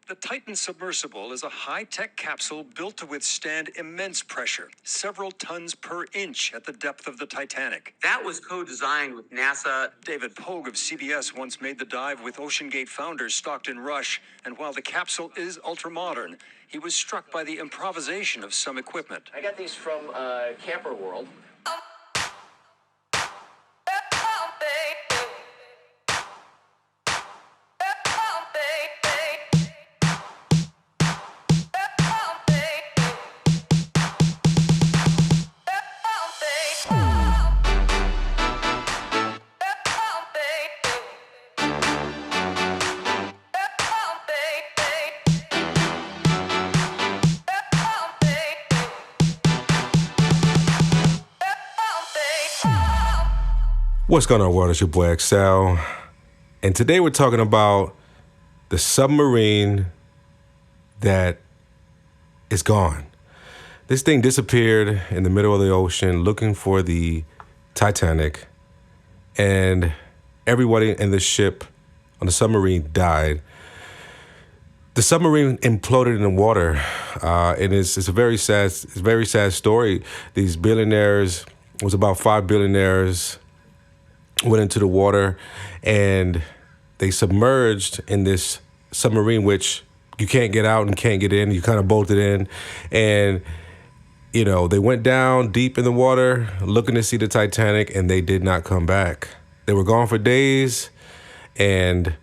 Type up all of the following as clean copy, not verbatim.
The Titan submersible is a high-tech capsule built to withstand immense pressure, several tons per inch at the depth of the Titanic. That was co-designed with NASA. David Pogue of CBS once made the dive with OceanGate founders Stockton Rush, and while the capsule is ultra-modern, he was struck by the improvisation of some equipment. I got these from Camper World. What's going on, world? It's your boy XEL, and today we're talking about the submarine that is gone. This thing disappeared in the middle of the ocean looking for the Titanic, and everybody in the ship on the submarine died. The submarine imploded in the water, and it's a very sad story. These billionaires, it was about 5 billionaires, went into the water and they submerged in this submarine, which you can't get out and can't get in. You kind of bolted in. And, you know, they went down deep in the water looking to see the Titanic, and they did not come back. They were gone for days. And,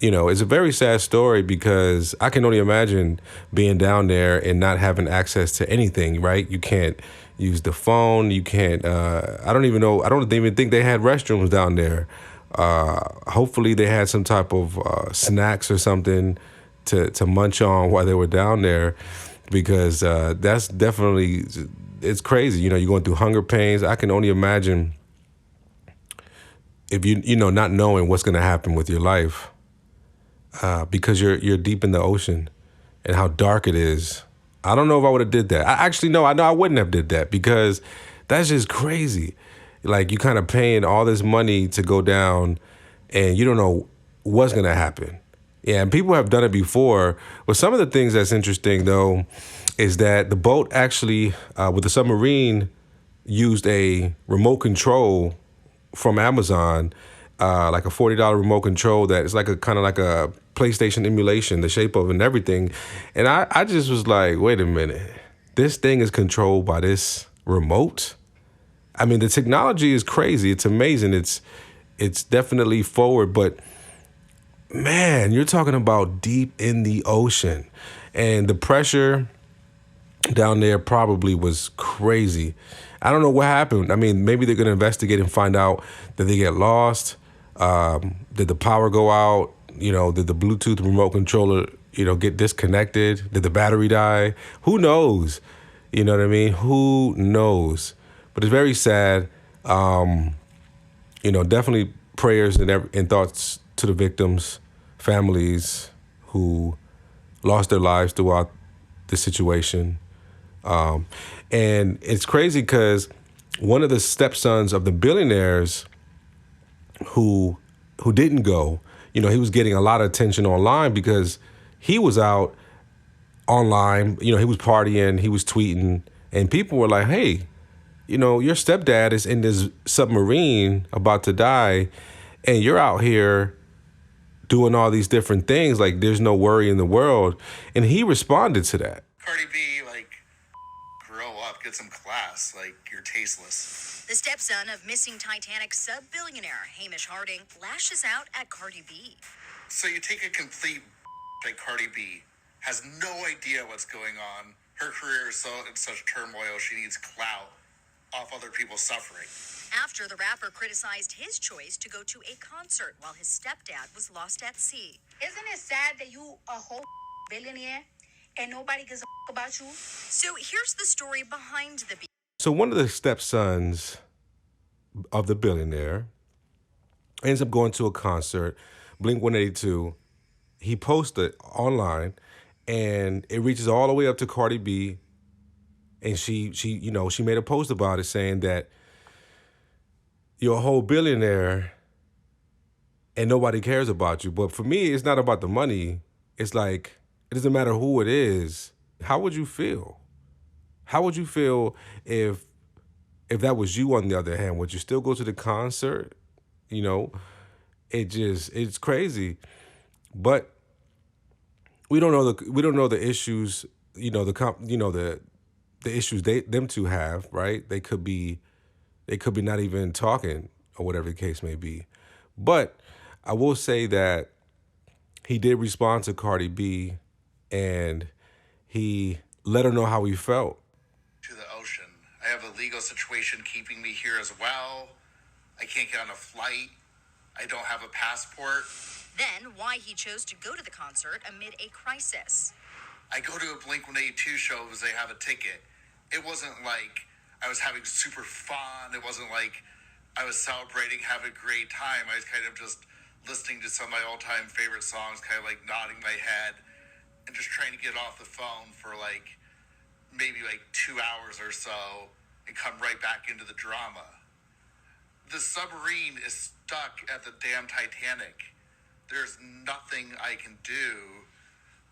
you know, it's a very sad story because I can only imagine being down there and not having access to anything, right? You can't use the phone. You can't, I don't even think they had restrooms down there. Hopefully they had some type of snacks or something to munch on while they were down there, because that's definitely, it's crazy. You know, you're going through hunger pains. I can only imagine if you know, not knowing what's going to happen with your life, because you're deep in the ocean and how dark it is. I don't know if I would have did that. I know I wouldn't have did that, because that's just crazy. Like, you kind of paying all this money to go down and you don't know what's going to happen. Yeah, and people have done it before. But some of the things that's interesting, though, is that the boat actually, with the submarine, used a remote control from Amazon, like a $40 remote control that is like a kind of like a PlayStation emulation, the shape of it and everything. And I just was like, wait a minute, this thing is controlled by this remote? I mean, the technology is crazy. It's amazing. It's definitely forward, but man, you're talking about deep in the ocean, and the pressure down there probably was crazy. I don't know what happened. I mean, maybe they're going to investigate and find out that they get lost. Did the power go out? You know, did the Bluetooth remote controller, you know, get disconnected? Did the battery die? Who knows? You know what I mean? Who knows? But it's very sad. You know, definitely prayers and thoughts to the victims, families who lost their lives throughout the situation. And it's crazy because one of the stepsons of the billionaires who didn't go, you know, he was getting a lot of attention online because he was out online, you know, he was partying, he was tweeting, and people were like, hey, you know, your stepdad is in this submarine about to die, and you're out here doing all these different things, like there's no worry in the world. And he responded to that. Cardi B, like, grow up, get some class, like, you're tasteless. The stepson of missing Titanic sub-billionaire Hamish Harding lashes out at Cardi B. So you take a complete like Cardi B, has no idea what's going on. Her career is so in such turmoil, she needs clout off other people's suffering. After the rapper criticized his choice to go to a concert while his stepdad was lost at sea. Isn't it sad that you a whole billionaire and nobody gives a about you? So here's the story behind the beat. So one of the stepsons of the billionaire ends up going to a concert, Blink-182. He posted online, and it reaches all the way up to Cardi B. And she made a post about it saying that you're a whole billionaire and nobody cares about you. But for me, it's not about the money. It's like, It doesn't matter who it is. How would you feel? How would you feel if that was you on the other hand? Would you still go to the concert? You know, it's crazy. But we don't know the issues, the issues them two have, right? They could be not even talking or whatever the case may be. But I will say that he did respond to Cardi B and he let her know how he felt. To the ocean. I have a legal situation keeping me here as well. I can't get on a flight. I don't have a passport. Then, why he chose to go to the concert amid a crisis. I go to a Blink-182 show because they have a ticket. It wasn't like I was having super fun. It wasn't like I was celebrating, having a great time. I was kind of just listening to some of my all-time favorite songs, kind of like nodding my head and just trying to get off the phone for maybe 2 hours or so and come right back into the drama. The submarine is stuck at the damn Titanic. There's nothing I can do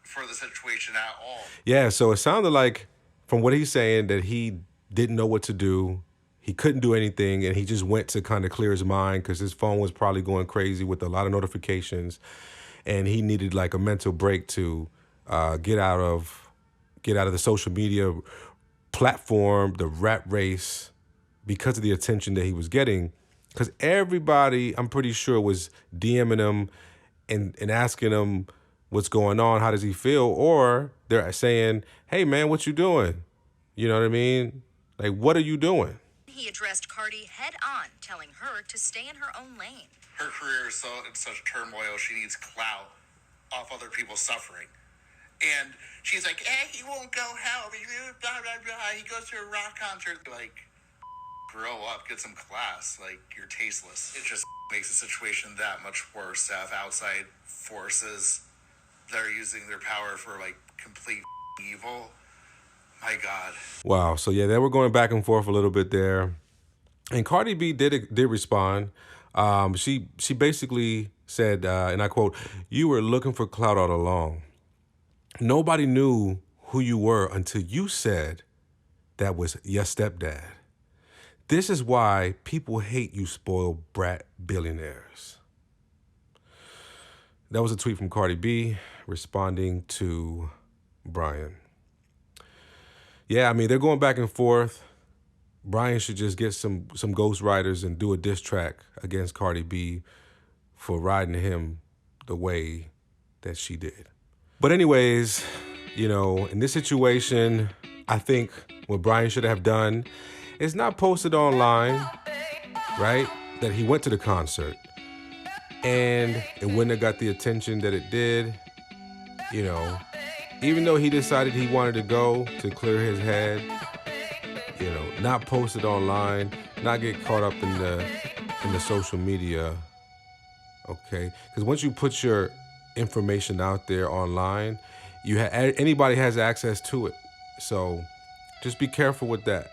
for the situation at all. Yeah, so it sounded like, from what he's saying, that he didn't know what to do. He couldn't do anything, and he just went to kind of clear his mind because his phone was probably going crazy with a lot of notifications, and he needed like a mental break to get out of the social media platform, the rat race, because of the attention that he was getting. Because everybody, I'm pretty sure, was DMing him and asking him what's going on, how does he feel? Or they're saying, hey, man, what you doing? You know what I mean? Like, what are you doing? He addressed Cardi head on, telling her to stay in her own lane. Her career is in such turmoil, she needs clout off other people's suffering. And she's like, he won't go home. Blah, blah, blah. He goes to a rock concert. Like, grow up, get some class. Like, you're tasteless. It just makes the situation that much worse to have outside forces that are using their power for, complete evil. My God. Wow. So, yeah, they were going back and forth a little bit there. And Cardi B did respond. She basically said, and I quote, "You were looking for clout all along. Nobody knew who you were until you said that was your stepdad. This is why people hate you spoiled brat billionaires." That was a tweet from Cardi B responding to Brian. Yeah, I mean, they're going back and forth. Brian should just get some ghostwriters and do a diss track against Cardi B for riding him the way that she did. But anyways, in this situation, I think what Brian should have done is not posted online, right, that he went to the concert. And it wouldn't have got the attention that it did, Even though he decided he wanted to go to clear his head, not post it online, not get caught up in the social media, okay? Because once you put your information out there online, anybody has access to it. So just be careful with that,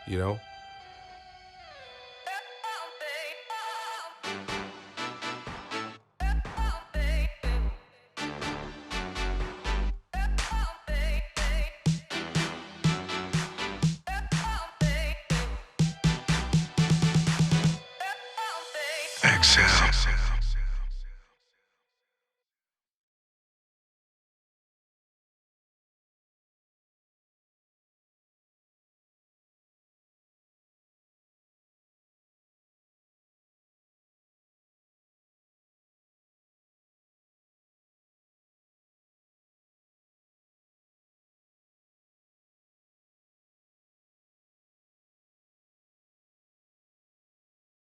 XEL.